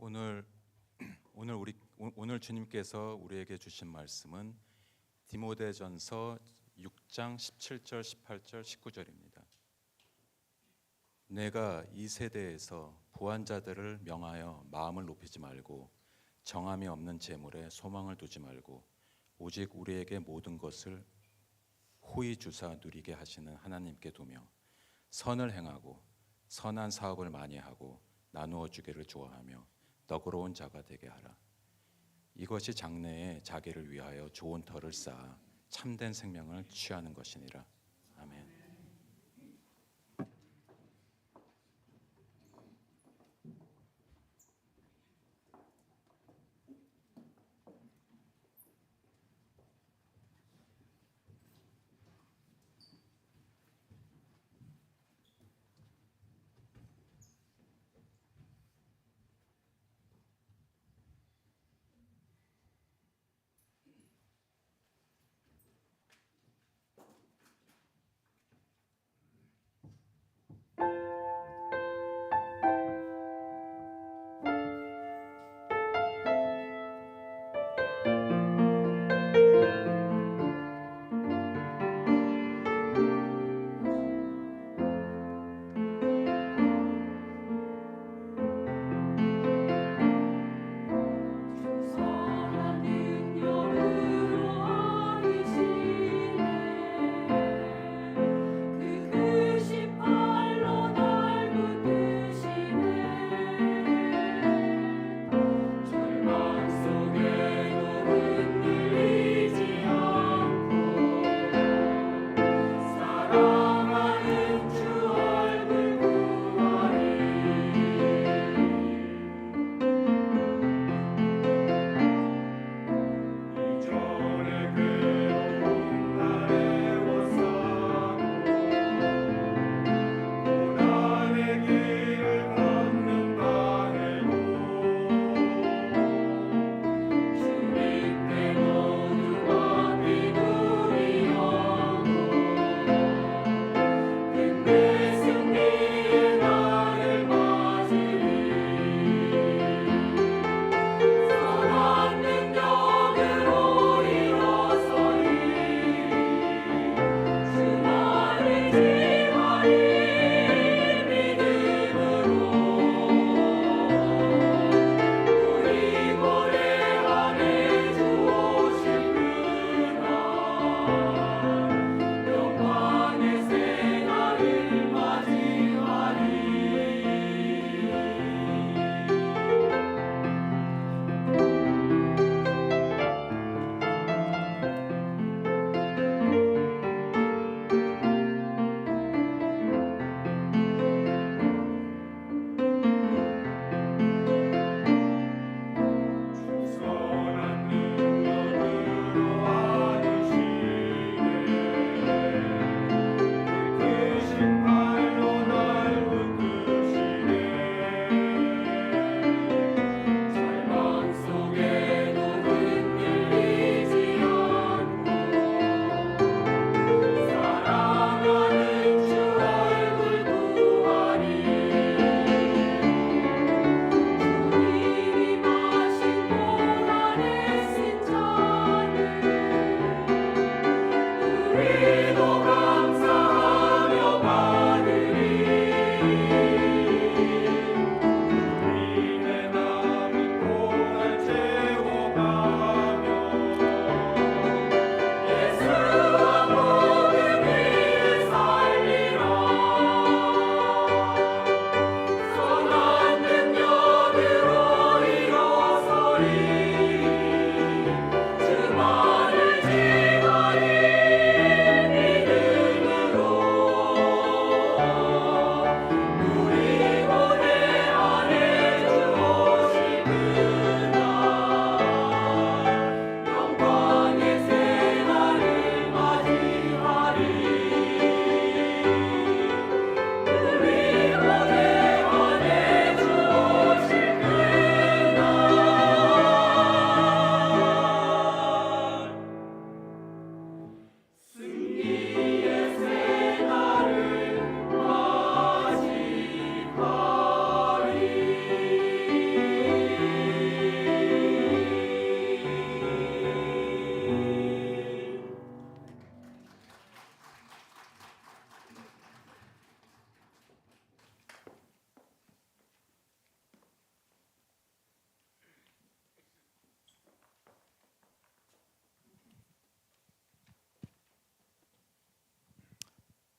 오늘 오늘 주님께서 우리에게 주신 말씀은 디모데전서 6장 17절, 18절, 19절입니다. 내가 이 세대에서 부한 자들을 명하여 마음을 높이지 말고 정함이 없는 재물에 소망을 두지 말고 오직 우리에게 모든 것을 호의 주사 누리게 하시는 하나님께 두며 선을 행하고 선한 사업을 많이 하고 나누어 주기를 좋아하며 너그러운 자가 되게 하라. 이것이 장래에 자기를 위하여 좋은 터를 쌓아 참된 생명을 취하는 것이니라. 아멘.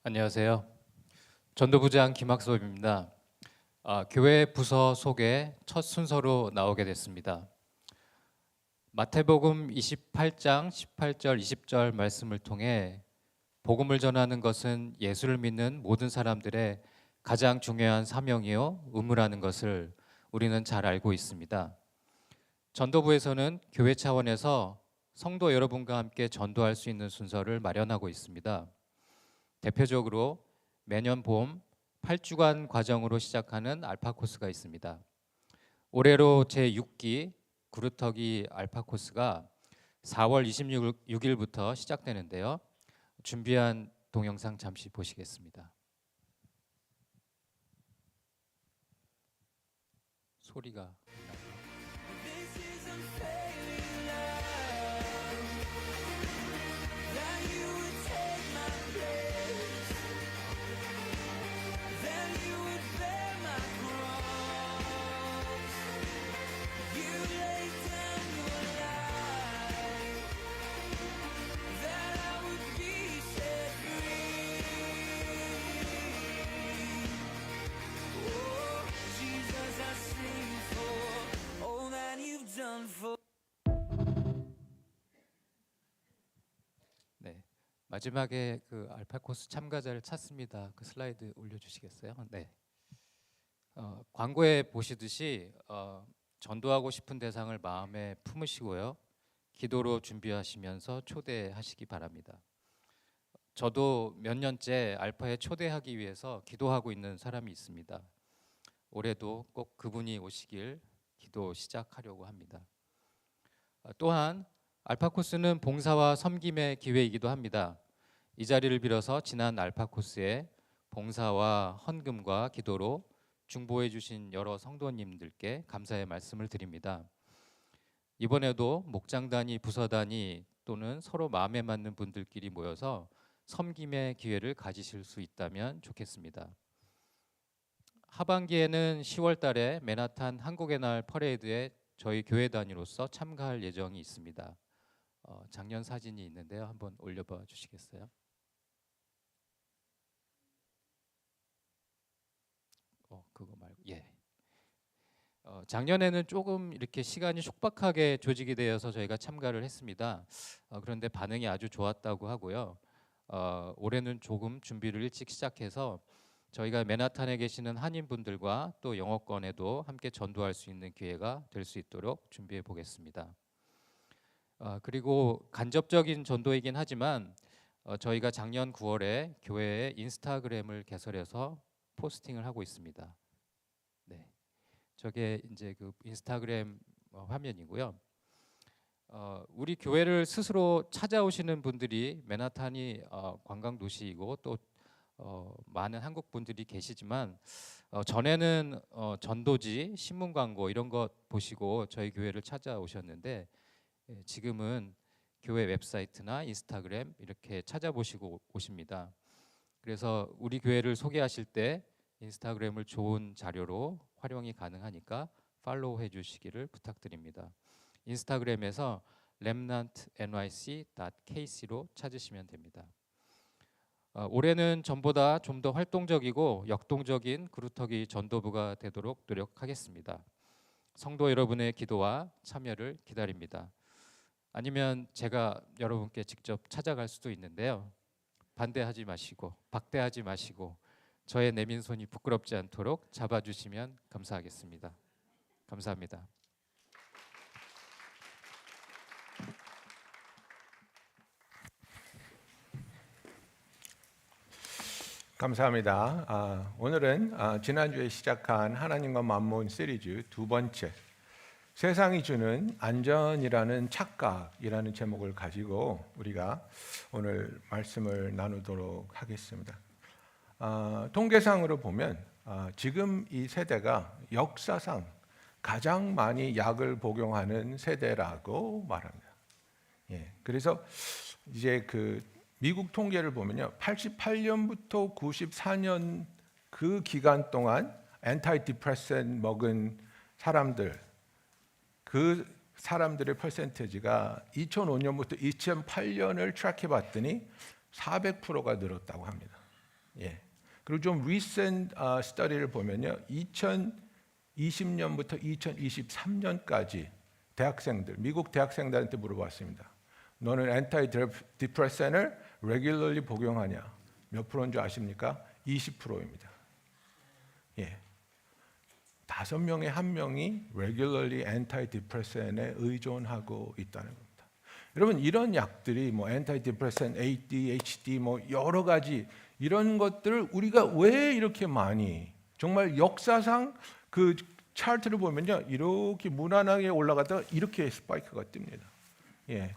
안녕하세요. 전도부장 김학섭입니다. 교회 부서 소개 첫 순서로 나오게 됐습니다. 마태복음 28장 18절 20절 말씀을 통해 복음을 전하는 것은 예수를 믿는 모든 사람들의 가장 중요한 사명이요 의무라는 것을 우리는 잘 알고 있습니다. 전도부에서는 교회 차원에서 성도 여러분과 함께 전도할 수 있는 순서를 마련하고 있습니다. 대표적으로 매년 봄 8주간 과정으로 시작하는 알파 코스가 있습니다. 올해로 제6기 구루터기 알파 코스가 4월 26일부터 시작되는데요. 준비한 동영상 잠시 보시겠습니다. 소리가 네. 마지막에 그 알파 코스 참가자를 찾습니다. 그 슬라이드 올려주시겠어요? 네. 광고에 보시듯이 전도하고 싶은 대상을 마음에 품으시고요. 기도로 준비하시면서 초대하시기 바랍니다. 저도 몇 년째 알파에 초대하기 위해서 기도하고 있는 사람이 있습니다. 올해도 꼭 그분이 오시길 기도 시작하려고 합니다. 또한 알파 코스는 봉사와 섬김의 기회이기도 합니다. 이 자리를 빌어서 지난 알파 코스에 봉사와 헌금과 기도로 중보해 주신 여러 성도님들께 감사의 말씀을 드립니다. 이번에도 목장단위, 부서단위 또는 서로 마음에 맞는 분들끼리 모여서 섬김의 기회를 가지실 수 있다면 좋겠습니다. 하반기에는 10월 달에 맨하탄 한국의 날 퍼레이드에 저희 교회 단위로서 참가할 예정이 있습니다. 작년 사진이 있는데요. 한번 올려봐 주시겠어요? 그거 말고 작년에는 조금 이렇게 시간이 촉박하게 조직이 되어서 저희가 참가를 했습니다. 그런데 반응이 아주 좋았다고 하고요. 올해는 조금 준비를 일찍 시작해서 저희가 맨하탄에 계시는 한인분들과 또 영어권에도 함께 전도할 수 있는 기회가 될 수 있도록 준비해 보겠습니다. 그리고 간접적인 전도이긴 하지만 저희가 작년 9월에 교회에 인스타그램을 개설해서 포스팅을 하고 있습니다. 네, 저게 이제 그 인스타그램 화면이고요. 우리 교회를 스스로 찾아오시는 분들이 맨하탄이 관광 도시이고 또 많은 한국 분들이 계시지만 전에는 전도지, 신문 광고 이런 것 보시고 저희 교회를 찾아오셨는데 지금은 교회 웹사이트나 인스타그램 이렇게 찾아보시고 오십니다. 그래서 우리 교회를 소개하실 때 인스타그램을 좋은 자료로 활용이 가능하니까 팔로우 해주시기를 부탁드립니다. 인스타그램에서 remnantnyc.kc로 찾으시면 됩니다. 올해는 전보다 좀 더 활동적이고 역동적인 그루터기 전도부가 되도록 노력하겠습니다. 성도 여러분의 기도와 참여를 기다립니다. 아니면 제가 여러분께 직접 찾아갈 수도 있는데요. 반대하지 마시고 박대하지 마시고 저의 내민 손이 부끄럽지 않도록 잡아주시면 감사하겠습니다. 감사합니다. 감사합니다. 오늘은 지난주에 시작한 하나님과 만몬 시리즈 두 번째 세상이 주는 안전이라는 착각이라는 제목을 가지고 우리가 오늘 말씀을 나누도록 하겠습니다. 통계상으로 보면 지금 이 세대가 역사상 가장 많이 약을 복용하는 세대라고 말합니다. 그래서 이제 그 미국 통계를 보면요, 88년부터 94년 그 기간 동안 엔타이디프레센 먹은 사람들, 그 사람들의 퍼센테이지가 2005년부터 2008년을 트랙해 봤더니 400%가 늘었다고 합니다. 예. 그리고 좀 recent study를 보면요, 2020년부터 2023년까지 대학생들, 미국 대학생들한테 물어봤습니다. 너는 antidepressant을 regularly 복용하냐? 몇 프로인 줄 아십니까? 20%입니다. 예. 5명에 1명이 regularly antidepressant에 의존하고 있다는 겁니다. 여러분, 이런 약들이 뭐 antidepressant, ADHD 뭐 여러 가지 이런 것들을 우리가 왜 이렇게 많이, 정말 역사상 그 차트를 보면요, 이렇게 무난하게 올라가다가 이렇게 스파이크가 뜹니다. 예.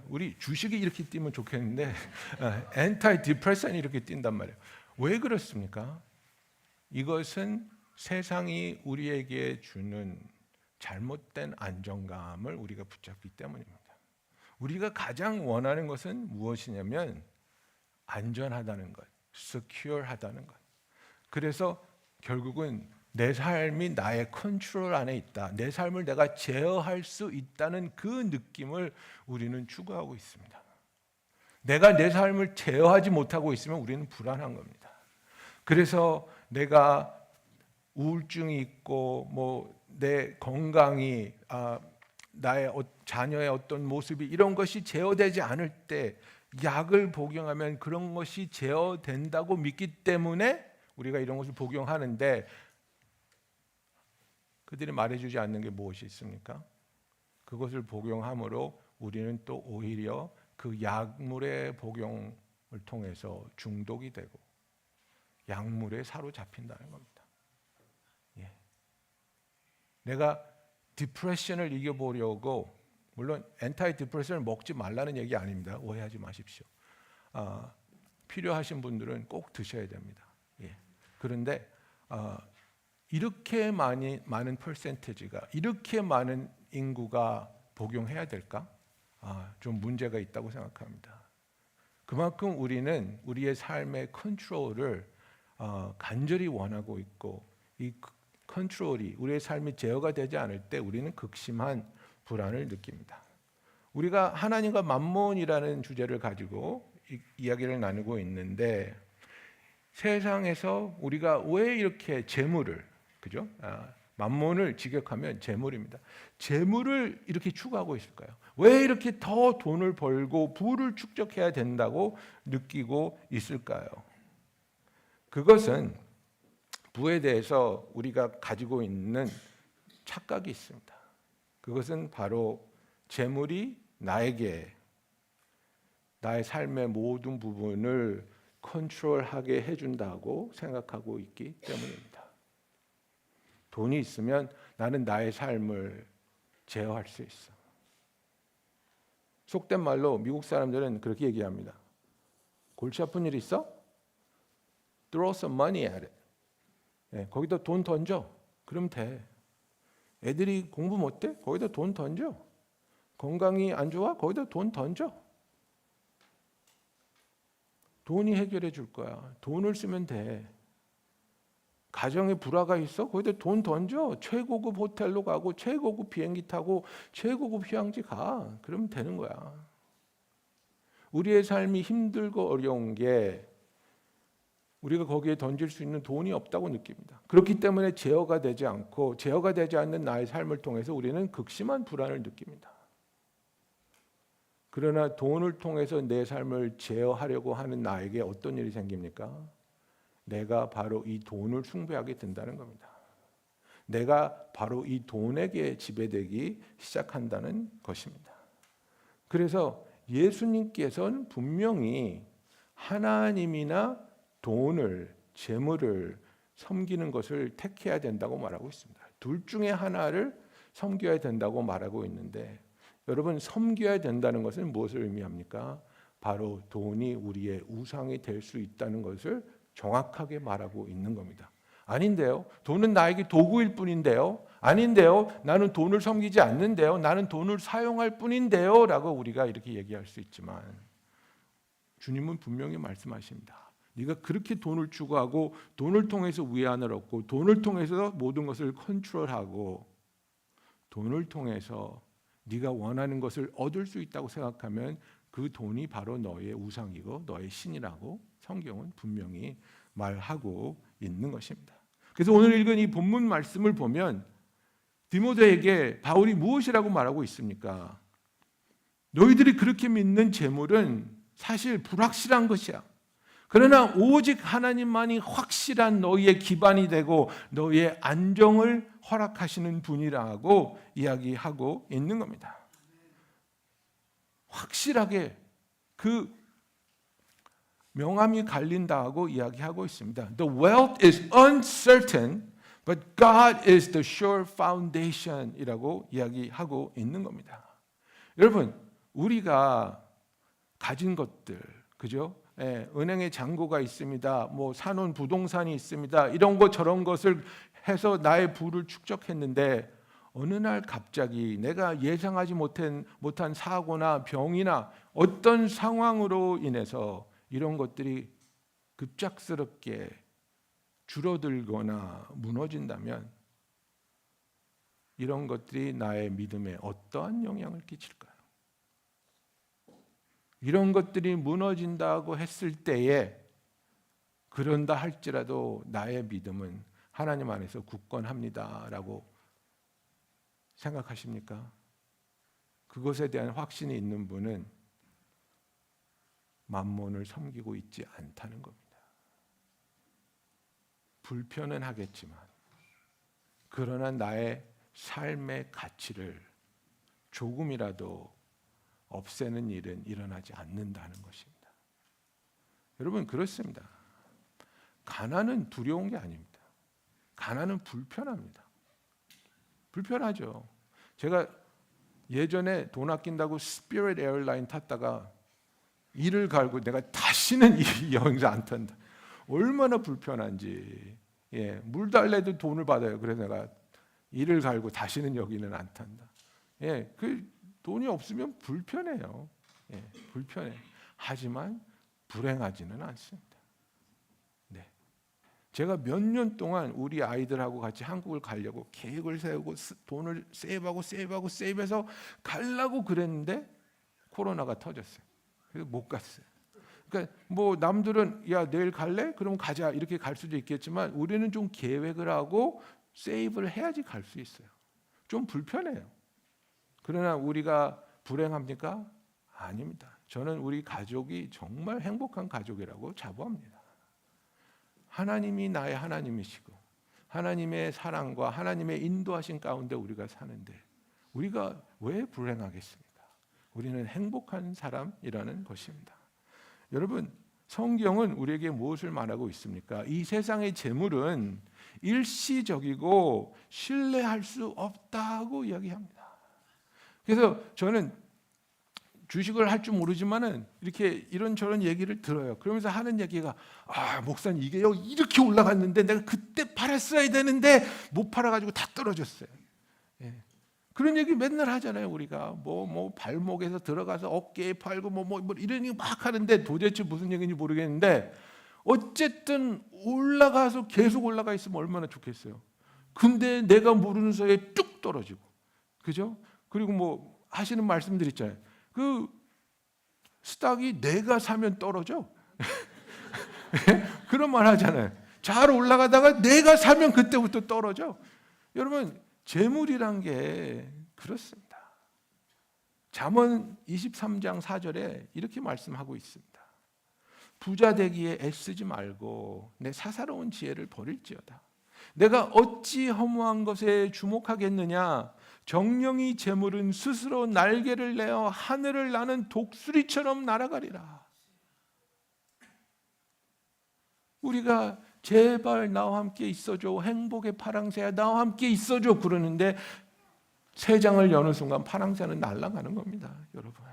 우리 주식이 이렇게 뛰면 좋겠는데 antidepressant이 이렇게 뛴단 말이에요. 왜 그렇습니까? 이것은 세상이 우리에게 주는 잘못된 안정감을 우리가 붙잡기 때문입니다. 우리가 가장 원하는 것은 무엇이냐면 안전하다는 것, secure하다는 것. 그래서 결국은 내 삶이 나의 컨트롤 안에 있다. 내 삶을 내가 제어할 수 있다는 그 느낌을 우리는 추구하고 있습니다. 내가 내 삶을 제어하지 못하고 있으면 우리는 불안한 겁니다. 그래서 내가 우울증이 있고 뭐 내 건강이 나의 자녀의 어떤 모습이 이런 것이 제어되지 않을 때 약을 복용하면 그런 것이 제어된다고 믿기 때문에 우리가 이런 것을 복용하는데, 그들이 말해주지 않는 게 무엇이 있습니까? 그것을 복용함으로 우리는 또 오히려 그 약물의 복용을 통해서 중독이 되고 약물에 사로잡힌다는 겁니다. 예. 내가 디프레션을 이겨보려고, 물론 엔타이디프레션을 먹지 말라는 얘기 아닙니다. 오해하지 마십시오. 필요하신 분들은 꼭 드셔야 됩니다. 예. 그런데 이렇게 많은 퍼센티지가, 이렇게 많은 인구가 복용해야 될까? 좀 문제가 있다고 생각합니다. 그만큼 우리는 우리의 삶의 컨트롤을 간절히 원하고 있고, 이 컨트롤이 우리의 삶이 제어가 되지 않을 때 우리는 극심한 불안을 느낍니다. 우리가 하나님과 만몬이라는 주제를 가지고 이야기를 나누고 있는데, 세상에서 우리가 왜 이렇게 재물을, 그죠? 만몬을 직역하면 재물입니다. 재물을 이렇게 추구하고 있을까요? 왜 이렇게 더 돈을 벌고 부를 축적해야 된다고 느끼고 있을까요? 그것은 부에 대해서 우리가 가지고 있는 착각이 있습니다. 그것은 바로 재물이 나에게 나의 삶의 모든 부분을 컨트롤하게 해준다고 생각하고 있기 때문입니다. 돈이 있으면 나는 나의 삶을 제어할 수 있어. 속된 말로 미국 사람들은 그렇게 얘기합니다. 골치 아픈 일 있어? Throw some money at it. 네, 거기다 돈 던져. 그럼 돼. 애들이 공부 못해? 거기다 돈 던져. 건강이 안 좋아? 거기다 돈 던져. 돈이 해결해 줄 거야. 돈을 쓰면 돼. 가정에 불화가 있어? 거기다 돈 던져. 최고급 호텔로 가고 최고급 비행기 타고 최고급 휴양지 가. 그러면 되는 거야. 우리의 삶이 힘들고 어려운 게 우리가 거기에 던질 수 있는 돈이 없다고 느낍니다. 그렇기 때문에 제어가 되지 않고, 제어가 되지 않는 나의 삶을 통해서 우리는 극심한 불안을 느낍니다. 그러나 돈을 통해서 내 삶을 제어하려고 하는 나에게 어떤 일이 생깁니까? 내가 바로 이 돈을 숭배하게 된다는 겁니다. 내가 바로 이 돈에게 지배되기 시작한다는 것입니다. 그래서 예수님께서는 분명히 하나님이나 돈을, 재물을 섬기는 것을 택해야 된다고 말하고 있습니다. 둘 중에 하나를 섬겨야 된다고 말하고 있는데, 여러분, 섬겨야 된다는 것은 무엇을 의미합니까? 바로 돈이 우리의 우상이 될 수 있다는 것을 정확하게 말하고 있는 겁니다. 아닌데요. 돈은 나에게 도구일 뿐인데요. 아닌데요. 나는 돈을 섬기지 않는데요. 나는 돈을 사용할 뿐인데요. 라고 우리가 이렇게 얘기할 수 있지만, 주님은 분명히 말씀하십니다. 네가 그렇게 돈을 추구하고 돈을 통해서 위안을 얻고 돈을 통해서 모든 것을 컨트롤하고 돈을 통해서 네가 원하는 것을 얻을 수 있다고 생각하면 그 돈이 바로 너의 우상이고 너의 신이라고 성경은 분명히 말하고 있는 것입니다. 그래서 오늘 읽은 이 본문 말씀을 보면 디모데에게 바울이 무엇이라고 말하고 있습니까? 너희들이 그렇게 믿는 재물은 사실 불확실한 것이야. 그러나 오직 하나님만이 확실한 너희의 기반이 되고 너희의 안정을 허락하시는 분이라고 이야기하고 있는 겁니다. 확실하게 그 명암이 갈린다고 이야기하고 있습니다. The wealth is uncertain, but God is the sure foundation 이라고 이야기하고 있는 겁니다. 여러분, 우리가 가진 것들, 그죠? 은행에 잔고가 있습니다. 뭐 사놓은 부동산이 있습니다. 이런 것 저런 것을 해서 나의 부를 축적했는데 어느 날 갑자기 내가 예상하지 못한 사고나 병이나 어떤 상황으로 인해서 이런 것들이 급작스럽게 줄어들거나 무너진다면 이런 것들이 나의 믿음에 어떠한 영향을 끼칠까요? 이런 것들이 무너진다고 했을 때에 그런다 할지라도 나의 믿음은 하나님 안에서 굳건합니다라고 생각하십니까? 그것에 대한 확신이 있는 분은 만몬을 섬기고 있지 않다는 겁니다. 불편은 하겠지만 그러나 나의 삶의 가치를 조금이라도 없애는 일은 일어나지 않는다는 것입니다. 여러분, 그렇습니다. 가난은 두려운 게 아닙니다. 가난은 불편합니다. 불편하죠. 제가 예전에 돈 아낀다고 스피릿 에어라인 탔다가 이를 갈고 내가 다시는 이 여행사 안 탄다. 얼마나 불편한지. 물 달래도 돈을 받아요. 그래서 내가 이를 갈고 다시는 여기는 안 탄다. 그 돈이 없으면 불편해요. 불편해. 하지만 불행하지는 않습니다. 네. 제가 몇 년 동안 우리 아이들하고 같이 한국을 가려고 계획을 세우고 돈을 세이브해서 가려고 그랬는데 코로나가 터졌어요. 그래서 못 갔어요. 그러니까 뭐 남들은 야 내일 갈래? 그럼 가자 이렇게 갈 수도 있겠지만 우리는 좀 계획을 하고 세이브를 해야지 갈 수 있어요. 좀 불편해요. 그러나 우리가 불행합니까? 아닙니다. 저는 우리 가족이 정말 행복한 가족이라고 자부합니다. 하나님이 나의 하나님이시고 하나님의 사랑과 하나님의 인도하신 가운데 우리가 사는데 우리가 왜 불행하겠습니까? 우리는 행복한 사람이라는 것입니다. 여러분, 성경은 우리에게 무엇을 말하고 있습니까? 이 세상의 재물은 일시적이고 신뢰할 수 없다고 이야기합니다. 그래서 저는 주식을 할 줄 모르지만은 이렇게 이런저런 얘기를 들어요. 그러면서 하는 얘기가 목사님 이게요 이렇게 올라갔는데 내가 그때 팔았어야 되는데 못 팔아가지고 다 떨어졌어요. 그런 얘기 맨날 하잖아요. 우리가 뭐 발목에서 들어가서 어깨에 팔고 뭐 이런 얘기 막 하는데 도대체 무슨 얘기인지 모르겠는데 어쨌든 올라가서 계속 올라가 있으면 얼마나 좋겠어요. 근데 내가 모르는 사이에 쭉 떨어지고, 그죠? 그리고 뭐 하시는 말씀들 있잖아요. 그 스탁이 내가 사면 떨어져. 그런 말 하잖아요. 잘 올라가다가 내가 사면 그때부터 떨어져. 여러분, 재물이란 게 그렇습니다. 잠언 23장 4절에 이렇게 말씀하고 있습니다. 부자 되기에 애쓰지 말고 내 사사로운 지혜를 버릴지어다. 내가 어찌 허무한 것에 주목하겠느냐. 정령이 재물은 스스로 날개를 내어 하늘을 나는 독수리처럼 날아가리라. 우리가 제발 나와 함께 있어줘. 행복의 파랑새야 나와 함께 있어줘. 그러는데 새 장을 여는 순간 파랑새는 날아가는 겁니다. 여러분,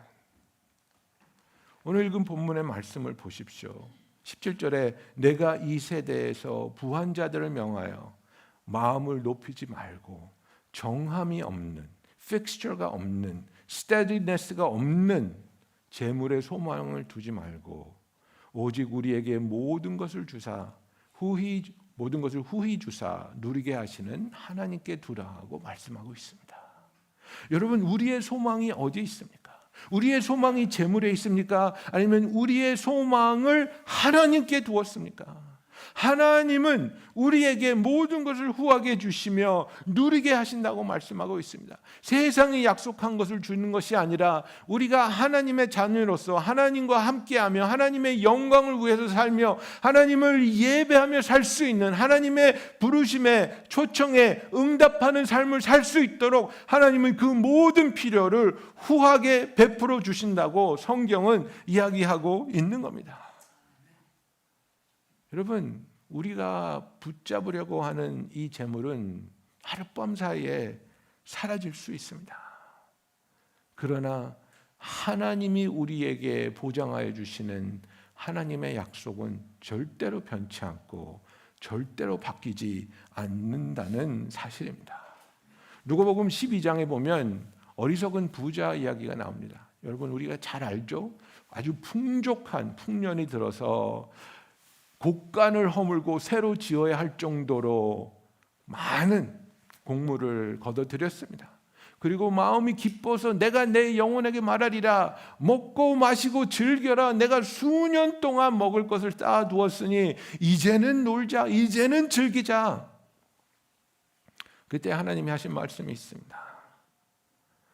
오늘 읽은 본문의 말씀을 보십시오. 17절에 내가 이 세대에서 부한 자들을 명하여 마음을 높이지 말고 정함이 없는, 픽스처가 없는, 스테디네스가 없는 재물의 소망을 두지 말고 오직 우리에게 모든 것을 주사 모든 것을 후히 주사 누리게 하시는 하나님께 두라 하고 말씀하고 있습니다. 여러분, 우리의 소망이 어디에 있습니까? 우리의 소망이 재물에 있습니까? 아니면 우리의 소망을 하나님께 두었습니까? 하나님은 우리에게 모든 것을 후하게 주시며 누리게 하신다고 말씀하고 있습니다. 세상이 약속한 것을 주는 것이 아니라 우리가 하나님의 자녀로서 하나님과 함께하며 하나님의 영광을 위해서 살며 하나님을 예배하며 살 수 있는 하나님의 부르심에 초청에 응답하는 삶을 살 수 있도록 하나님은 그 모든 필요를 후하게 베풀어 주신다고 성경은 이야기하고 있는 겁니다. 여러분, 우리가 붙잡으려고 하는 이 재물은 하룻밤 사이에 사라질 수 있습니다. 그러나 하나님이 우리에게 보장하여 주시는 하나님의 약속은 절대로 변치 않고 절대로 바뀌지 않는다는 사실입니다. 누가복음 12장에 보면 어리석은 부자 이야기가 나옵니다. 여러분, 우리가 잘 알죠? 아주 풍족한 풍년이 들어서 곡간을 허물고 새로 지어야 할 정도로 많은 곡물을 거둬들였습니다. 그리고 마음이 기뻐서 내가 내 영혼에게 말하리라, 먹고 마시고 즐겨라, 내가 수년 동안 먹을 것을 쌓아두었으니 이제는 놀자, 이제는 즐기자. 그때 하나님이 하신 말씀이 있습니다.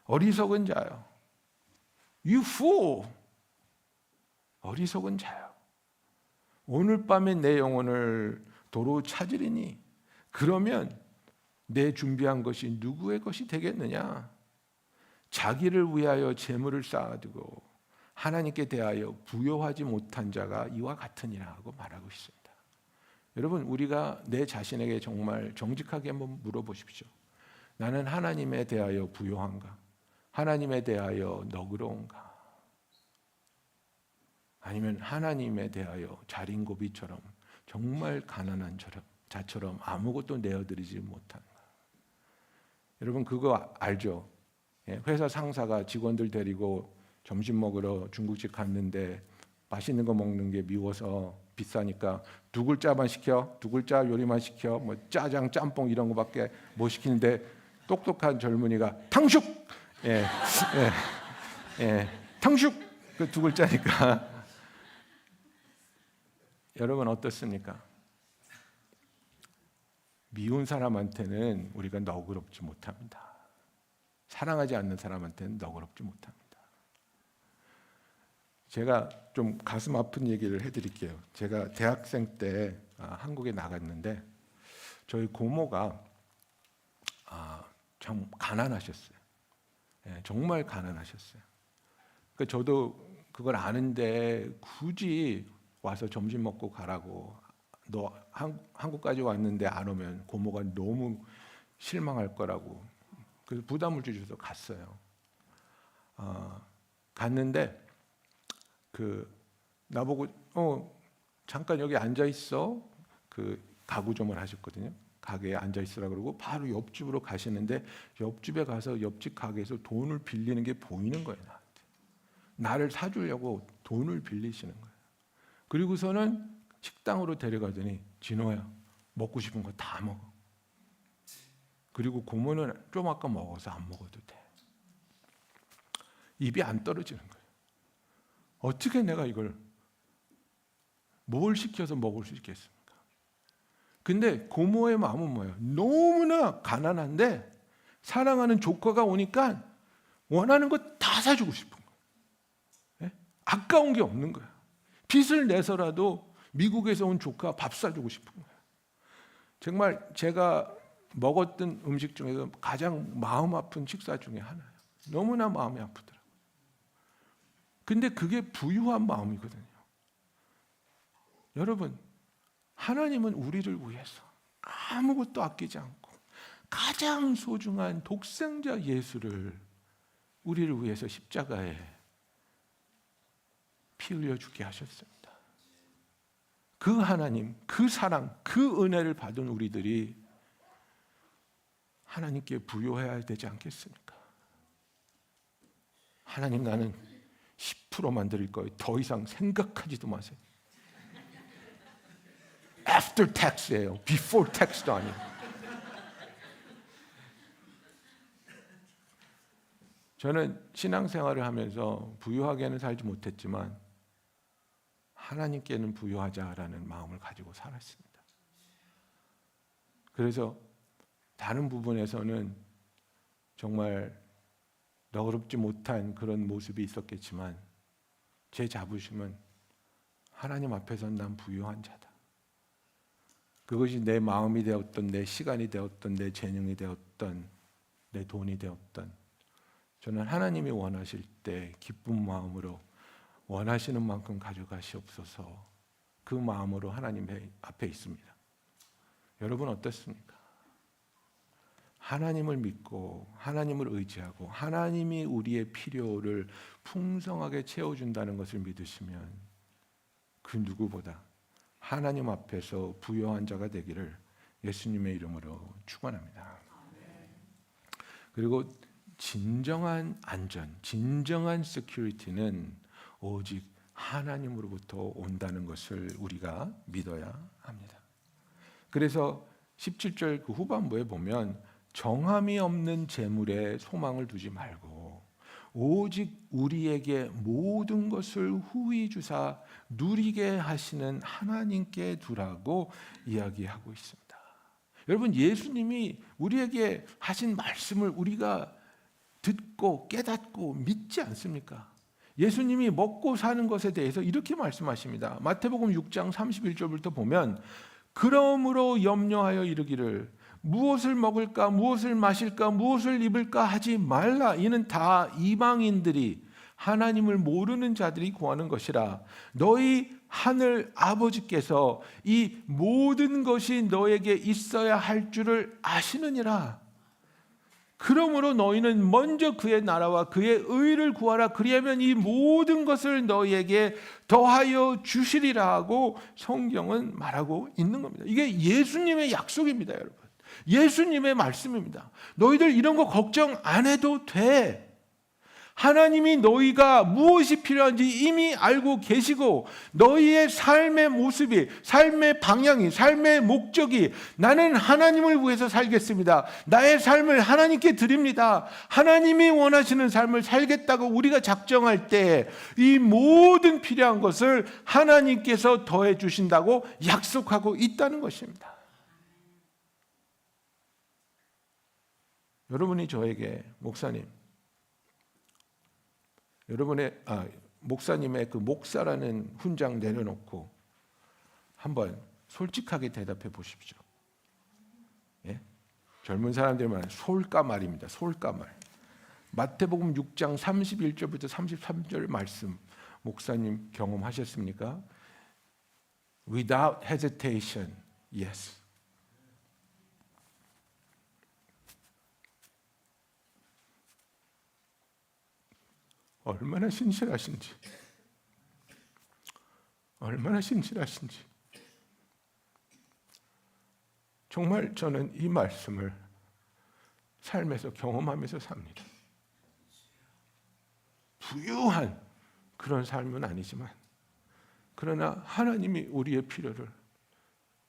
어리석은 자요, You fool, 어리석은 자요, 오늘 밤에 내 영혼을 도로 찾으리니 그러면 내 준비한 것이 누구의 것이 되겠느냐? 자기를 위하여 재물을 쌓아두고 하나님께 대하여 부요하지 못한 자가 이와 같으니라 하고 말하고 있습니다. 여러분, 우리가 내 자신에게 정말 정직하게 한번 물어보십시오. 나는 하나님에 대하여 부요한가? 하나님에 대하여 너그러운가? 아니면 하나님에 대하여 자린고비처럼 정말 가난한 자처럼 아무것도 내어드리지 못한가? 여러분, 그거 알죠? 회사 상사가 직원들 데리고 점심 먹으러 중국집 갔는데 맛있는 거 먹는 게 미워서 비싸니까 두 글자만 시켜, 두 글자 요리만 시켜, 뭐 짜장, 짬뽕 이런 거밖에 못 시키는데 똑똑한 젊은이가 탕숙, 탕숙, 그 두 글자니까. 여러분 어떻습니까? 미운 사람한테는 우리가 너그럽지 못합니다. 사랑하지 않는 사람한테는 너그럽지 못합니다. 제가 좀 가슴 아픈 얘기를 해드릴게요. 제가 대학생 때 한국에 나갔는데 저희 고모가 참 가난하셨어요. 정말 가난하셨어요. 그러니까 저도 그걸 아는데 굳이 와서 점심 먹고 가라고, 너 한국까지 왔는데 안 오면 고모가 너무 실망할 거라고, 그래서 부담을 주셔서 갔어요. 갔는데 나보고 잠깐 여기 앉아 있어. 그 가구점을 하셨거든요. 가게에 앉아 있으라 그러고 바로 옆집으로 가시는데 옆집에 가서 옆집 가게에서 돈을 빌리는 게 보이는 거예요. 나를 사주려고 돈을 빌리시는 거예요. 그리고서는 식당으로 데려가더니 진호야, 먹고 싶은 거 다 먹어. 그리고 고모는 좀 아까 먹어서 안 먹어도 돼. 입이 안 떨어지는 거예요. 어떻게 내가 이걸 뭘 시켜서 먹을 수 있겠습니까? 근데 고모의 마음은 뭐예요? 너무나 가난한데 사랑하는 조카가 오니까 원하는 거 다 사주고 싶은 거예요. 아까운 게 없는 거예요. 빚을 내서라도 미국에서 온 조카 밥 사주고 싶은 거예요. 정말 제가 먹었던 음식 중에서 가장 마음 아픈 식사 중에 하나예요. 너무나 마음이 아프더라고요. 근데 그게 부유한 마음이거든요. 여러분, 하나님은 우리를 위해서 아무것도 아끼지 않고 가장 소중한 독생자 예수를 우리를 위해서 십자가에 피 흘려 죽게 하셨습니다. 그 하나님, 그 사랑, 그 은혜를 받은 우리들이 하나님께 부요해야 되지 않겠습니까? 하나님, 나는 10%만 드릴 거예요. 더 이상 생각하지도 마세요. After tax예요. Before tax도 아니에요. 저는 신앙생활을 하면서 부유하게는 살지 못했지만 하나님께는 부유하자라는 마음을 가지고 살았습니다. 그래서 다른 부분에서는 정말 너그럽지 못한 그런 모습이 있었겠지만 제 자부심은 하나님 앞에서는 난 부유한 자다. 그것이 내 마음이 되었던, 내 시간이 되었던, 내 재능이 되었던, 내 돈이 되었던, 저는 하나님이 원하실 때 기쁜 마음으로 원하시는 만큼 가져가시옵소서, 그 마음으로 하나님 앞에 있습니다. 여러분 어떻습니까? 하나님을 믿고 하나님을 의지하고 하나님이 우리의 필요를 풍성하게 채워준다는 것을 믿으시면 그 누구보다 하나님 앞에서 부유한 자가 되기를 예수님의 이름으로 축원합니다. 그리고 진정한 안전, 진정한 시큐리티는 오직 하나님으로부터 온다는 것을 우리가 믿어야 합니다. 그래서 17절 그 후반부에 보면 정함이 없는 재물에 소망을 두지 말고 오직 우리에게 모든 것을 후히 주사 누리게 하시는 하나님께 두라고 이야기하고 있습니다. 여러분, 예수님이 우리에게 하신 말씀을 우리가 듣고 깨닫고 믿지 않습니까? 예수님이 먹고 사는 것에 대해서 이렇게 말씀하십니다. 마태복음 6장 31절부터 보면 그러므로 염려하여 이르기를 무엇을 먹을까 무엇을 마실까 무엇을 입을까 하지 말라. 이는 다 이방인들이 하나님을 모르는 자들이 구하는 것이라. 너희 하늘 아버지께서 이 모든 것이 너에게 있어야 할 줄을 아시느니라. 그러므로 너희는 먼저 그의 나라와 그의 의를 구하라. 그리하면 이 모든 것을 너희에게 더하여 주시리라 하고 성경은 말하고 있는 겁니다. 이게 예수님의 약속입니다, 여러분. 예수님의 말씀입니다. 너희들 이런 거 걱정 안 해도 돼. 하나님이 너희가 무엇이 필요한지 이미 알고 계시고 너희의 삶의 모습이, 삶의 방향이, 삶의 목적이 나는 하나님을 위해서 살겠습니다. 나의 삶을 하나님께 드립니다. 하나님이 원하시는 삶을 살겠다고 우리가 작정할 때 이 모든 필요한 것을 하나님께서 더해 주신다고 약속하고 있다는 것입니다. 여러분이 저에게 목사님의 그 목사라는 훈장 내려놓고 한번 솔직하게 대답해 보십시오. 예? 젊은 사람들이 말하는 솔까말입니다. 솔까말. 마태복음 6장 31절부터 33절 말씀 목사님 경험하셨습니까? Without hesitation, yes. 얼마나 신실하신지, 얼마나 신실하신지. 정말 저는 이 말씀을 삶에서 경험하면서 삽니다. 부유한 그런 삶은 아니지만 그러나 하나님이 우리의 필요를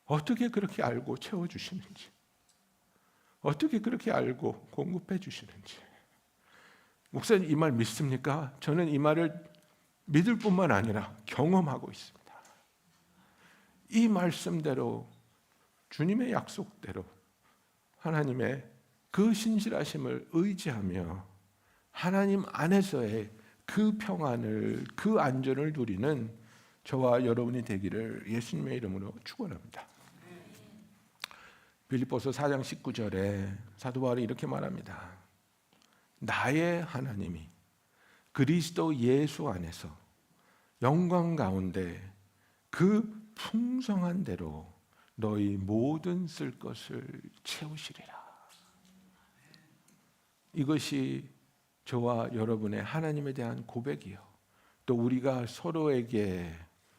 어떻게 그렇게 알고 채워주시는지, 어떻게 그렇게 알고 공급해 주시는지. 목사님 이 말 믿습니까? 저는 이 말을 믿을 뿐만 아니라 경험하고 있습니다. 이 말씀대로 주님의 약속대로 하나님의 그 신실하심을 의지하며 하나님 안에서의 그 평안을, 그 안전을 누리는 저와 여러분이 되기를 예수님의 이름으로 축원합니다. 빌립보서 4장 19절에 사도 바울이 이렇게 말합니다. 나의 하나님이 그리스도 예수 안에서 영광 가운데 그 풍성한 대로 너희 모든 쓸 것을 채우시리라. 이것이 저와 여러분의 하나님에 대한 고백이요, 또 우리가 서로에게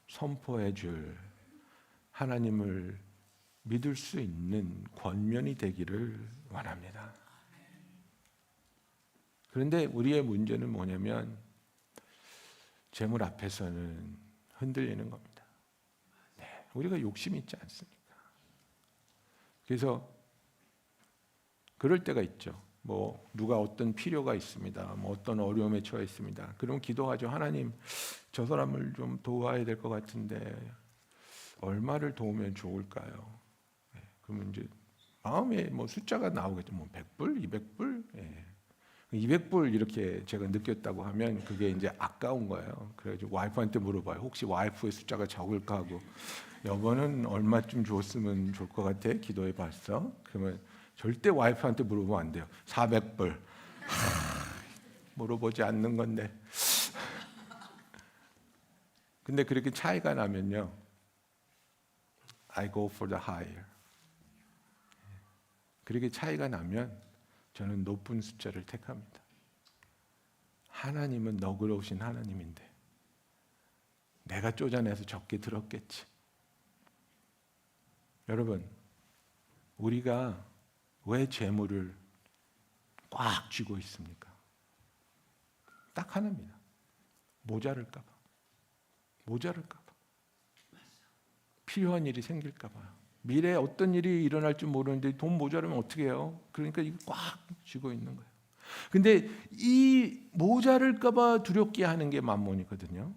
선포해 줄 하나님을 믿을 수 있는 권면이 되기를 원합니다. 그런데 우리의 문제는 뭐냐면 재물 앞에서는 흔들리는 겁니다. 네, 우리가 욕심이 있지 않습니까? 그래서 그럴 때가 있죠. 뭐 누가 어떤 필요가 있습니다. 뭐 어떤 어려움에 처해 있습니다. 그럼 기도하죠. 하나님, 저 사람을 좀 도와야 될 것 같은데 얼마를 도우면 좋을까요? 그러면 이제 마음에 뭐 숫자가 나오겠죠. 뭐 100불, 200불, 200불 이렇게 제가 느꼈다고 하면 그게 이제 아까운 거예요. 그래가지고 와이프한테 물어봐요. 혹시 와이프의 숫자가 적을까 하고, 여보는 얼마쯤 줬으면 좋을 것 같아? 기도해 봤어? 그러면 절대 와이프한테 물어보면 안 돼요. 400불. 물어보지 않는 건데. 근데 그렇게 차이가 나면요, I go for the higher. 그렇게 차이가 나면 저는 높은 숫자를 택합니다. 하나님은 너그러우신 하나님인데 내가 쪼잔해서 적게 들었겠지. 여러분, 우리가 왜 재물을 꽉 쥐고 있습니까? 딱 하나입니다. 모자랄까 봐. 모자랄까 봐. 필요한 일이 생길까 봐요. 미래에 어떤 일이 일어날지 모르는데 돈 모자르면 어떻게 해요? 그러니까 이거 꽉 쥐고 있는 거예요. 근데 이 모자랄까 봐 두렵게 하는 게 만몬이거든요.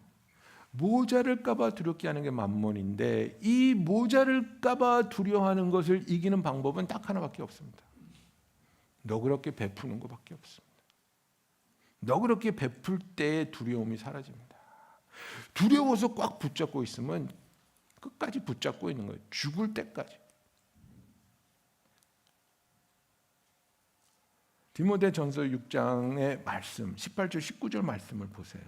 모자랄까 봐 두렵게 하는 게 만몬인데, 이 모자랄까 봐 두려워하는 것을 이기는 방법은 딱 하나밖에 없습니다. 너그럽게 베푸는 것밖에 없습니다. 너그럽게 베풀 때의 두려움이 사라집니다. 두려워서 꽉 붙잡고 있으면 끝까지 붙잡고 있는 거예요. 죽을 때까지. 디모데전서 6장의 말씀, 18절 19절 말씀을 보세요.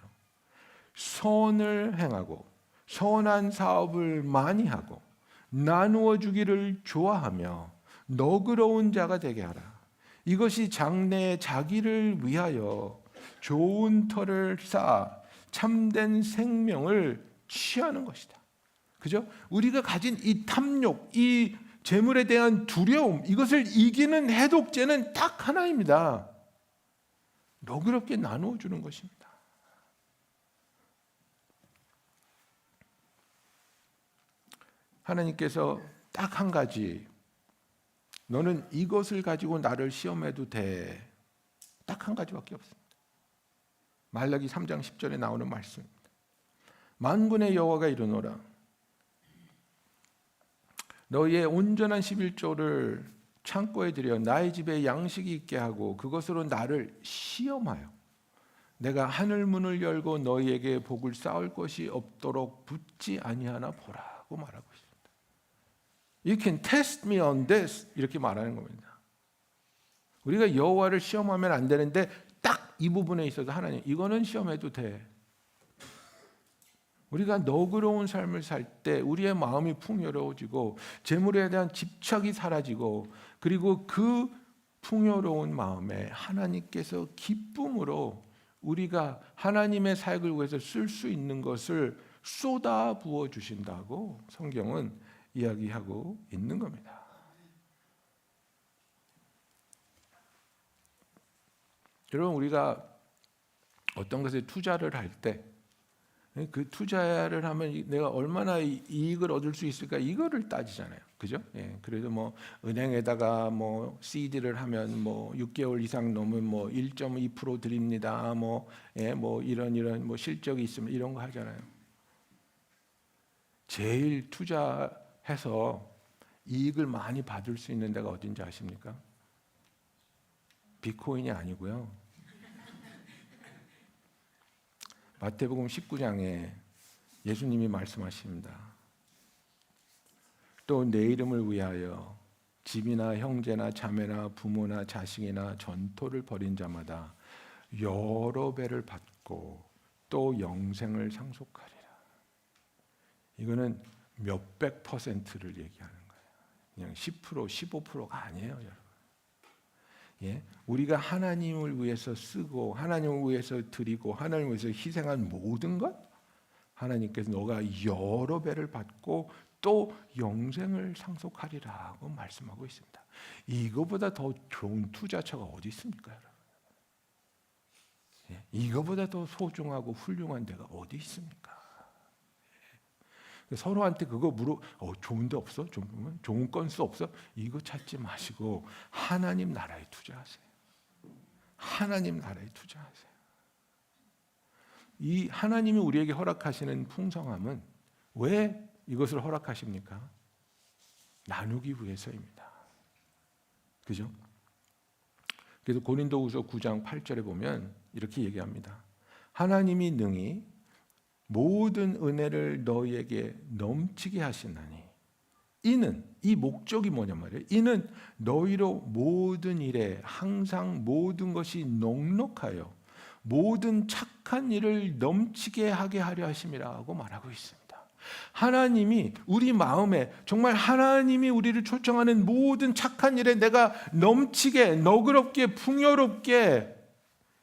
선을 행하고 선한 사업을 많이 하고 나누어 주기를 좋아하며 너그러운 자가 되게 하라. 이것이 장래에 자기를 위하여 좋은 터를 쌓아 참된 생명을 취하는 것이다. 그죠? 우리가 가진 이 탐욕, 이 재물에 대한 두려움, 이것을 이기는 해독제는 딱 하나입니다. 너그럽게 나누어 주는 것입니다. 하나님께서 딱 한 가지, 너는 이것을 가지고 나를 시험해도 돼. 딱 한 가지밖에 없습니다. 말라기 3장 10절에 나오는 말씀입니다. 만군의 여호와가 이르노라. 너희의 온전한 11조를 창고에 들여 나의 집에 양식이 있게 하고 그것으로 나를 시험하여 내가 하늘 문을 열고 너희에게 복을 쌓을 것이 없도록 붙지 아니하나 보라고 말하고 있습니다. You can test me on this, 이렇게 말하는 겁니다. 우리가 여호와를 시험하면 안 되는데 딱 이 부분에 있어서 하나님, 이거는 시험해도 돼. 우리가 너그러운 삶을 살 때 우리의 마음이 풍요로워지고 재물에 대한 집착이 사라지고, 그리고 그 풍요로운 마음에 하나님께서 기쁨으로 우리가 하나님의 사역을 위해서 쓸 수 있는 것을 쏟아 부어 주신다고 성경은 이야기하고 있는 겁니다. 여러분, 우리가 어떤 것에 투자를 할 때 그 투자를 하면 내가 얼마나 이익을 얻을 수 있을까, 이거를 따지잖아요. 그죠? 예. 그래도 뭐 은행에다가 뭐 CD를 하면 뭐 6개월 이상 넘으면 뭐 1.2% 드립니다. 뭐, 예, 뭐 이런 뭐 실적이 있으면 이런 거 하잖아요. 제일 투자해서 이익을 많이 받을 수 있는 데가 어딘지 아십니까? 비트코인이 아니고요. 마태복음 19장에 예수님이 말씀하십니다. 또 내 이름을 위하여 집이나 형제나 자매나 부모나 자식이나 전토를 벌인 자마다 여러 배를 받고 또 영생을 상속하리라. 이거는 몇백 퍼센트를 얘기하는 거예요. 그냥 10%, 15%가 아니에요, 여러분. 예? 우리가 하나님을 위해서 쓰고 하나님을 위해서 드리고 하나님을 위해서 희생한 모든 것, 하나님께서 너가 여러 배를 받고 또 영생을 상속하리라고 말씀하고 있습니다. 이거보다 더 좋은 투자처가 어디 있습니까, 여러분? 예? 이거보다 더 소중하고 훌륭한 데가 어디 있습니까? 서로한테 그거 좋은 데 없어? 좋은 건수 없어? 이거 찾지 마시고 하나님 나라에 투자하세요. 하나님 나라에 투자하세요. 이 하나님이 우리에게 허락하시는 풍성함은 왜 이것을 허락하십니까? 나누기 위해서입니다. 그죠? 그래서 고린도후서 9장 8절에 보면 이렇게 얘기합니다. 하나님이 능히 모든 은혜를 너희에게 넘치게 하시나니 이는, 이 목적이 뭐냐 말이에요. 이는 너희로 모든 일에 항상 모든 것이 넉넉하여 모든 착한 일을 넘치게 하게 하려 하심이라고 말하고 있습니다. 하나님이 우리 마음에 정말 하나님이 우리를 초청하는 모든 착한 일에 내가 넘치게 너그럽게 풍요롭게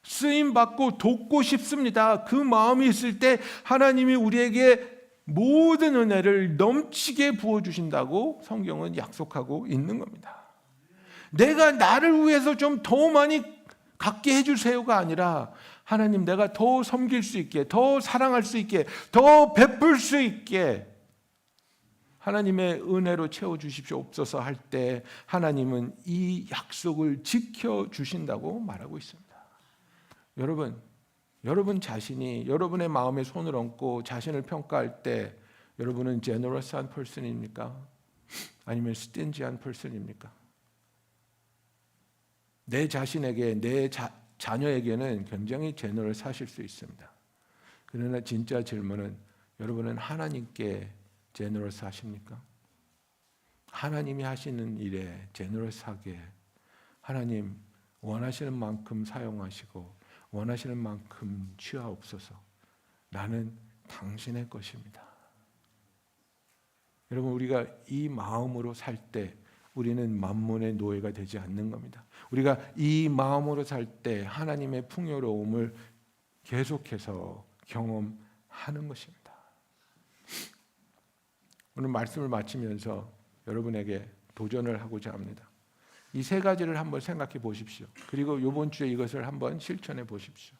쓰임받고 돕고 싶습니다. 그 마음이 있을 때 하나님이 우리에게 모든 은혜를 넘치게 부어주신다고 성경은 약속하고 있는 겁니다. 내가 나를 위해서 좀 더 많이 갖게 해주세요가 아니라 하나님 내가 더 섬길 수 있게, 더 사랑할 수 있게, 더 베풀 수 있게 하나님의 은혜로 채워주십시옵소서 할 때 하나님은 이 약속을 지켜주신다고 말하고 있습니다. 여러분 자신이 여러분의 마음에 손을 얹고 자신을 평가할 때 여러분은 제너러스한 퍼슨입니까? 아니면 스틴지한 퍼슨입니까? 내 자신에게, 내 자녀에게는 굉장히 제너러스하실 수 있습니다. 그러나 진짜 질문은 여러분은 하나님께 제너러스하십니까? 하나님이 하시는 일에 제너러스하게 하나님 원하시는 만큼 사용하시고 원하시는 만큼 취하옵소서. 나는 당신의 것입니다. 여러분 우리가 이 마음으로 살 때 우리는 만몬의 노예가 되지 않는 겁니다. 우리가 이 마음으로 살 때 하나님의 풍요로움을 계속해서 경험하는 것입니다. 오늘 말씀을 마치면서 여러분에게 도전을 하고자 합니다. 이 세 가지를 한번 생각해 보십시오. 그리고 이번 주에 이것을 한번 실천해 보십시오.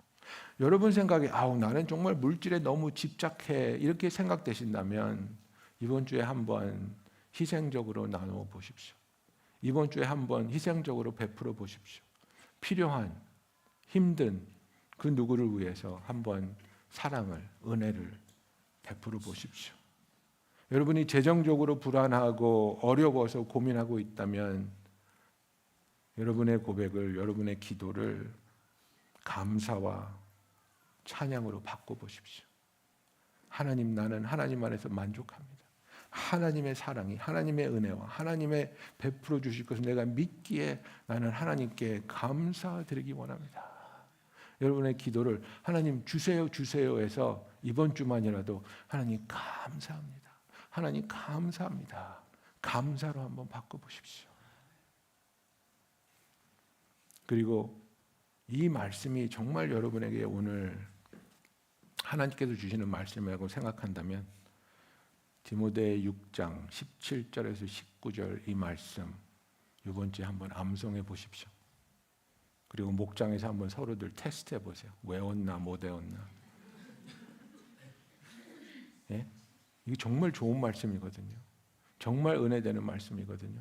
여러분 생각에 나는 정말 물질에 너무 집착해 이렇게 생각되신다면 이번 주에 한번 희생적으로 나누어 보십시오. 이번 주에 한번 희생적으로 베풀어 보십시오. 필요한, 힘든 그 누구를 위해서 한번 사랑을, 은혜를 베풀어 보십시오. 여러분이 재정적으로 불안하고 어려워서 고민하고 있다면 여러분의 고백을, 여러분의 기도를 감사와 찬양으로 바꿔보십시오. 하나님, 나는 하나님 안에서 만족합니다. 하나님의 사랑이, 하나님의 은혜와 하나님의 베풀어 주실 것을 내가 믿기에 나는 하나님께 감사드리기 원합니다. 여러분의 기도를 하나님 주세요 해서 이번 주만이라도 하나님 감사합니다. 하나님 감사합니다. 감사로 한번 바꿔보십시오. 그리고 이 말씀이 정말 여러분에게 오늘 하나님께서 주시는 말씀이라고 생각한다면 디모데 6장 17절에서 19절 이 말씀 이번 주에 한번 암송해 보십시오. 그리고 목장에서 한번 서로들 테스트해 보세요. 외웠나 못 외웠나. 예? 이게 정말 좋은 말씀이거든요. 정말 은혜되는 말씀이거든요.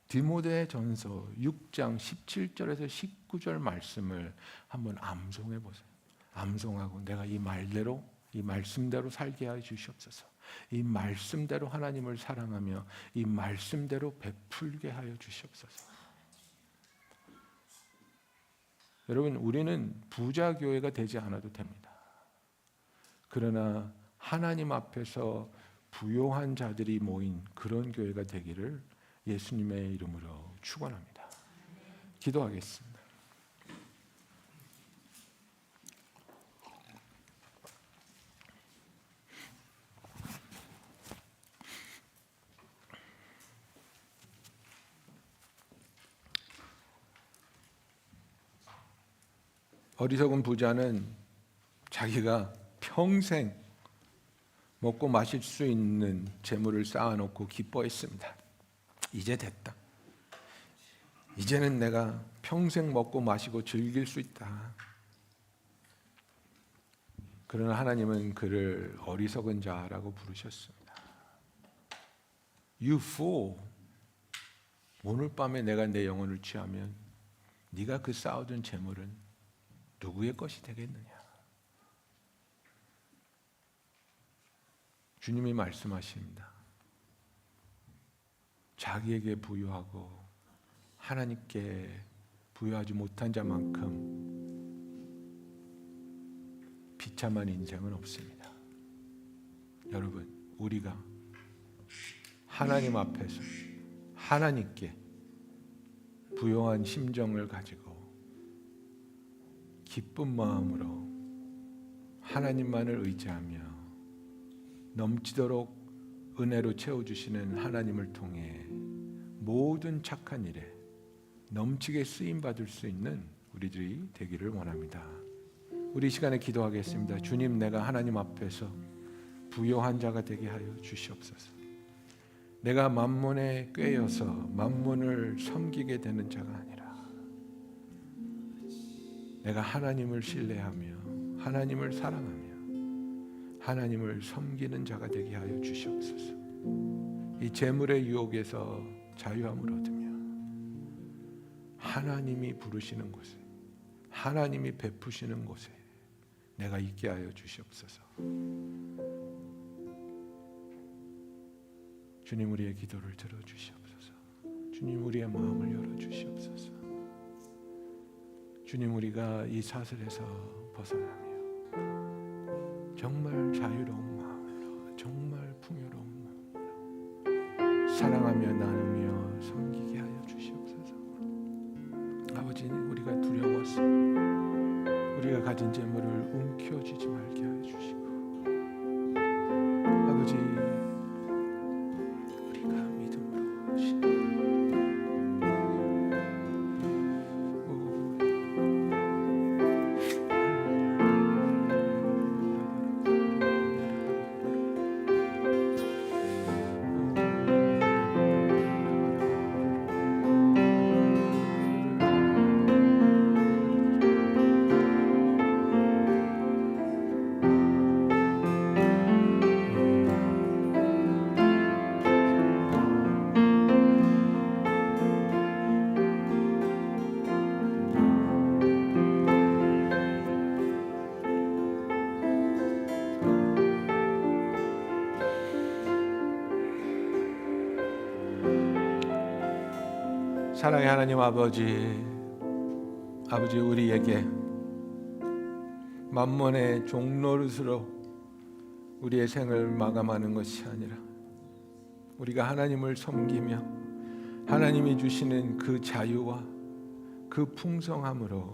디모데전서 6장 17절에서 19절 말씀을 한번 암송해 보세요. 암송하고 내가 이 말대로 이 말씀대로 살게 하여 주시옵소서. 이 말씀대로 하나님을 사랑하며 이 말씀대로 베풀게 하여 주시옵소서. 여러분 우리는 부자 교회가 되지 않아도 됩니다. 그러나 하나님 앞에서 부요한 자들이 모인 그런 교회가 되기를 예수님의 이름으로 축원합니다. 기도하겠습니다. 어리석은 부자는 자기가 평생 먹고 마실 수 있는 재물을 쌓아놓고 기뻐했습니다. 이제 됐다. 이제는 내가 평생 먹고 마시고 즐길 수 있다. 그러나 하나님은 그를 어리석은 자라고 부르셨습니다. You fool. 오늘 밤에 내가 내 영혼을 취하면 네가 그 쌓아둔 재물은 누구의 것이 되겠느냐? 주님이 말씀하십니다. 자기에게 부유하고 하나님께 부유하지 못한 자만큼 비참한 인생은 없습니다. 여러분, 우리가 하나님 앞에서 하나님께 부요한 심정을 가지고 기쁜 마음으로 하나님만을 의지하며 넘치도록 은혜로 채워주시는 하나님을 통해 모든 착한 일에 넘치게 쓰임받을 수 있는 우리들이 되기를 원합니다. 우리 이 시간에 기도하겠습니다. 주님, 내가 하나님 앞에서 부요한 자가 되게 하여 주시옵소서. 내가 만몬에 꿰여서 만몬을 섬기게 되는 자가 아니라 내가 하나님을 신뢰하며 하나님을 사랑하며 하나님을 섬기는 자가 되게 하여 주시옵소서. 이 재물의 유혹에서 자유함을 얻으며 하나님이 부르시는 곳에 하나님이 베푸시는 곳에 내가 있게 하여 주시옵소서. 주님, 우리의 기도를 들어주시옵소서. 주님, 우리의 마음을 열어주시옵소서. 주님, 우리가 이 사슬에서 벗어나며 정말 자유로운 마음으로 정말 풍요로운 마음으로 사랑하며 나누며 섬기게 하여 주시옵소서. 아버지, 우리가 두려워서 우리가 가진 재물을 움켜쥐지 말게 하여 주시고 아버지, 우리가 믿음으로 사랑의 하나님 아버지, 우리에게 만몬의 종노릇으로 우리의 생을 마감하는 것이 아니라 우리가 하나님을 섬기며 하나님이 주시는 그 자유와 그 풍성함으로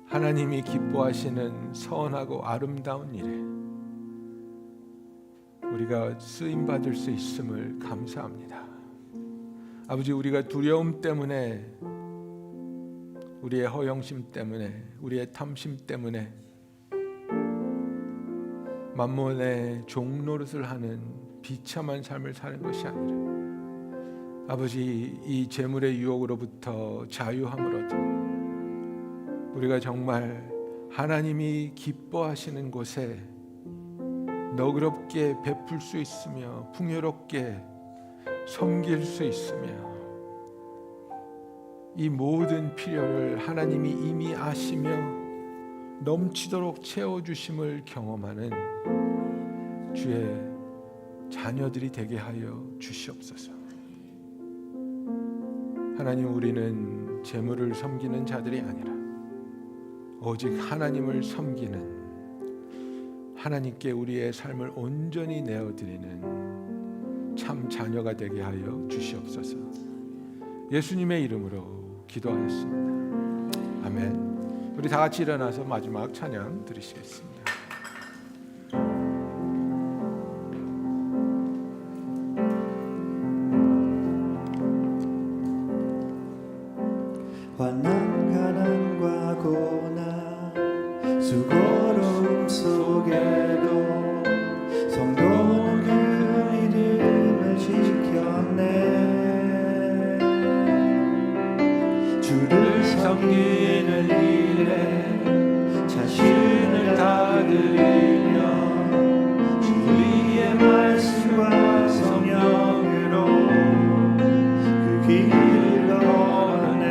하나님이 기뻐하시는 선하고 아름다운 일에 우리가 쓰임받을 수 있음을 감사합니다. 아버지, 우리가 두려움 때문에 우리의 허영심 때문에 우리의 탐심 때문에 만몬의 종노릇을 하는 비참한 삶을 사는 것이 아니라 아버지, 이 재물의 유혹으로부터 자유함을 얻어 우리가 정말 하나님이 기뻐하시는 곳에 너그럽게 베풀 수 있으며 풍요롭게 섬길 수 있으며 이 모든 필요를 하나님이 이미 아시며 넘치도록 채워주심을 경험하는 주의 자녀들이 되게 하여 주시옵소서. 하나님, 우리는 재물을 섬기는 자들이 아니라 오직 하나님을 섬기는 하나님께 우리의 삶을 온전히 내어드리는 참 자녀가 되게 하여 주시옵소서. 예수님의 이름으로 기도하였습니다. 아멘. 우리 다 같이 일어나서 마지막 찬양 드리시겠습니다. 환난 가난과 고난 수고로움 속에도 성도는 그 믿음을 지켰네. 주를 섬기는 일에 자신을 다 드리며 주의 말씀과 성령으로 그 길을 걸어내.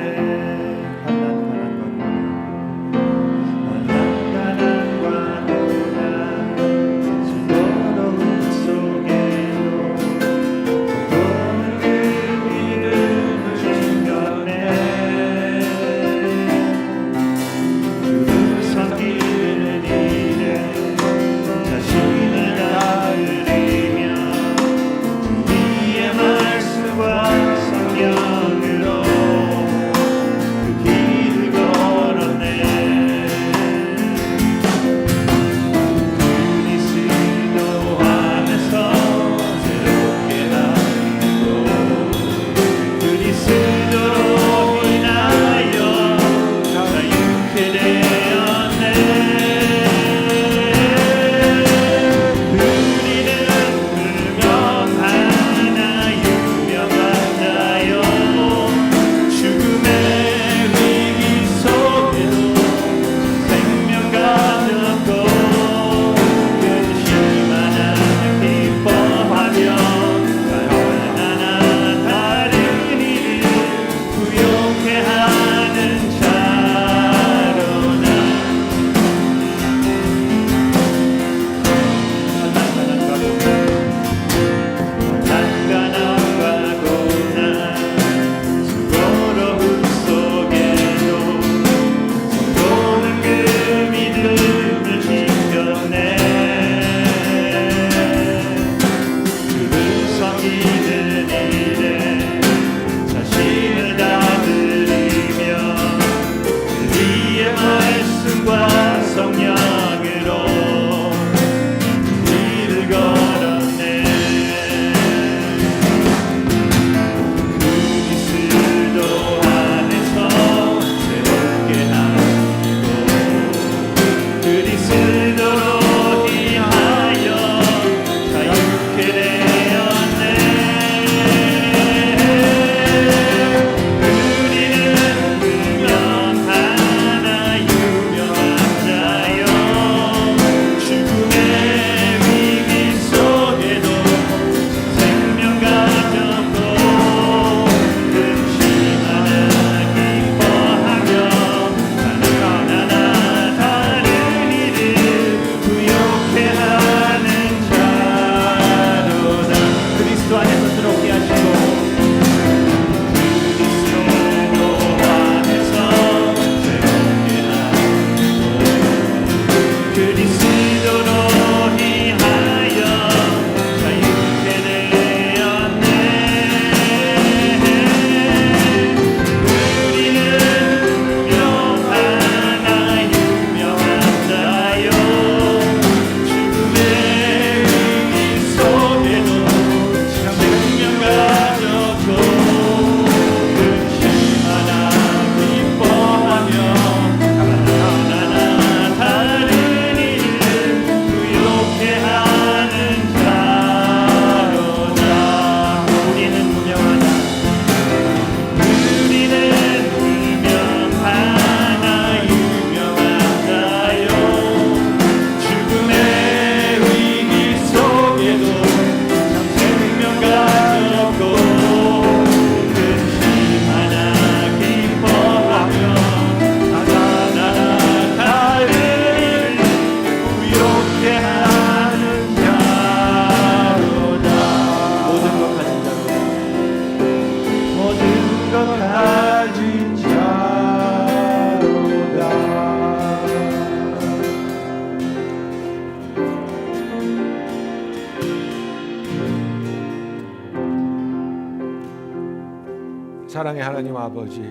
사랑의 하나님 아버지,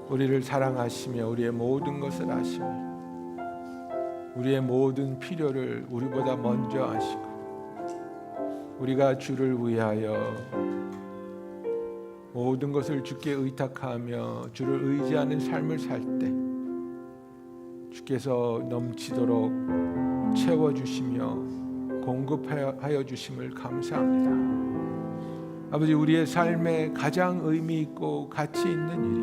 우리를 사랑하시며 우리의 모든 것을 아시며 우리의 모든 필요를 우리보다 먼저 아시고 우리가 주를 위하여 모든 것을 주께 의탁하며 주를 의지하는 삶을 살 때 주께서 넘치도록 채워주시며 공급하여 주심을 감사합니다. 아버지, 우리의 삶에 가장 의미 있고 가치 있는 일이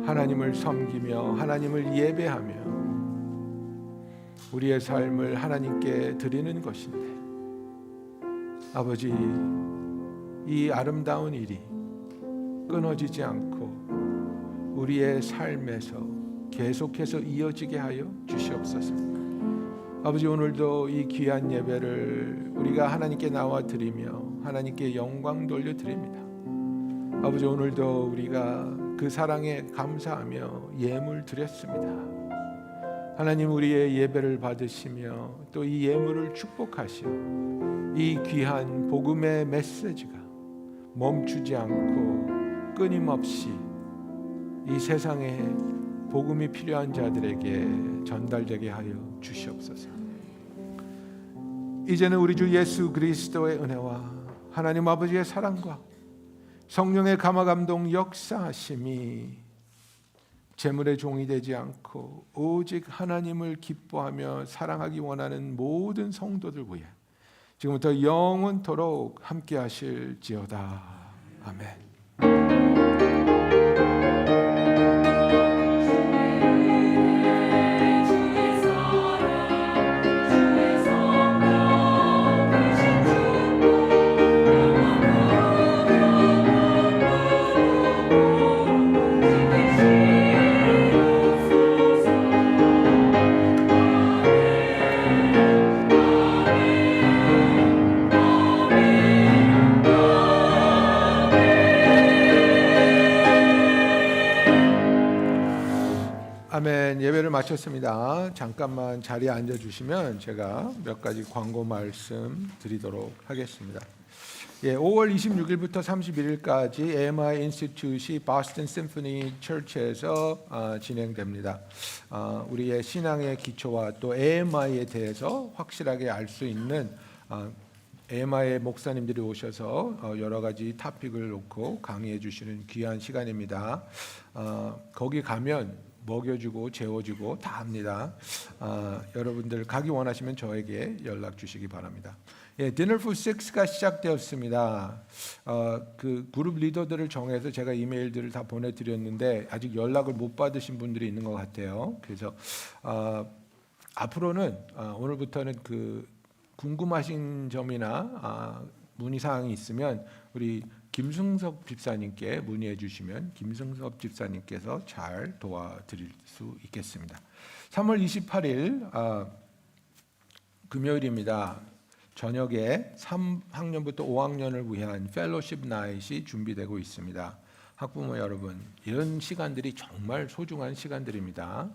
하나님을 섬기며 하나님을 예배하며 우리의 삶을 하나님께 드리는 것인데, 아버지, 이 아름다운 일이 끊어지지 않고 우리의 삶에서 계속해서 이어지게 하여 주시옵소서. 아버지, 오늘도 이 귀한 예배를 우리가 하나님께 나와 드리며 하나님께 영광 돌려드립니다. 아버지, 오늘도 우리가 그 사랑에 감사하며 예물 드렸습니다. 하나님, 우리의 예배를 받으시며 또 이 예물을 축복하시어 이 귀한 복음의 메시지가 멈추지 않고 끊임없이 이 세상에 복음이 필요한 자들에게 전달되게 하여 주시옵소서. 이제는 우리 주 예수 그리스도의 은혜와 하나님 아버지의 사랑과 성령의 감화감동 역사하심이 재물의 종이 되지 않고 오직 하나님을 기뻐하며 사랑하기 원하는 모든 성도들 위해 지금부터 영원토록 함께 하실지어다. 아멘. 아멘. 예배를 마쳤습니다. 잠깐만 자리에 앉아주시면 제가 몇 가지 광고 말씀 드리도록 하겠습니다. 5월 26일부터 31일까지 AMI 인스티튜트이 보스턴 심포니 처치에서 진행됩니다. 우리의 신앙의 기초와 또 AMI에 대해서 확실하게 알 수 있는 AMI의 목사님들이 오셔서 여러 가지 토픽을 놓고 강의해 주시는 귀한 시간입니다. 거기 가면 먹여주고 재워주고 다 합니다. 여러분들 가기 원하시면 저에게 연락 주시기 바랍니다. Dinner for Six가 시작되었습니다. 그 그룹 리더들을 정해서 제가 이메일들을 다 보내드렸는데 아직 연락을 못 받으신 분들이 있는 것 같아요. 그래서 앞으로는 오늘부터는 그 궁금하신 점이나 문의 사항이 있으면 우리 김승섭 집사님께 문의해 주시면 김승섭 집사님께서 잘 도와드릴 수 있겠습니다. 3월 28일 금요일입니다. 저녁에 3학년부터 5학년을 위한 펠로십 나잇이 준비되고 있습니다. 학부모 여러분, 이런 시간들이 정말 소중한 시간들입니다.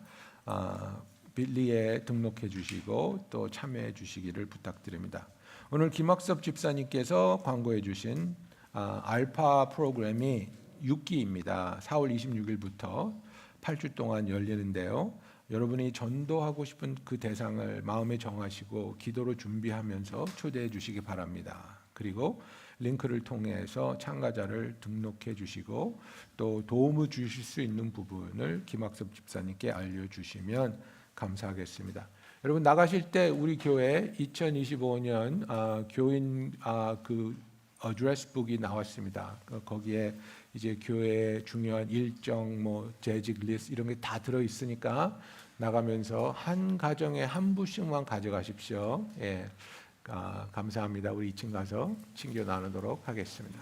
빌리에 등록해 주시고 또 참여해 주시기를 부탁드립니다. 오늘 김학섭 집사님께서 광고해 주신 알파 프로그램이 6기입니다. 4월 26일부터 8주 동안 열리는데요. 여러분이 전도하고 싶은 그 대상을 마음에 정하시고 기도로 준비하면서 초대해 주시기 바랍니다. 그리고 링크를 통해서 참가자를 등록해 주시고 또 도움을 주실 수 있는 부분을 김학섭 집사님께 알려주시면 감사하겠습니다. 여러분, 나가실 때 우리 교회 2025년 교인 그 어드레스북이 나왔습니다. 거기에 이제 교회의 중요한 일정, 뭐 재직 리스트 이런 게 다 들어 있으니까 나가면서 한 가정에 한 부씩만 가져가십시오. 감사합니다. 우리 2층 가서 친교 나누도록 하겠습니다.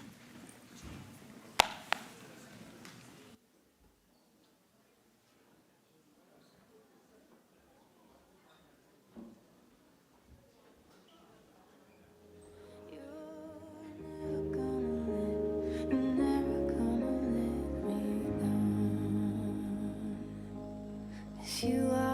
You are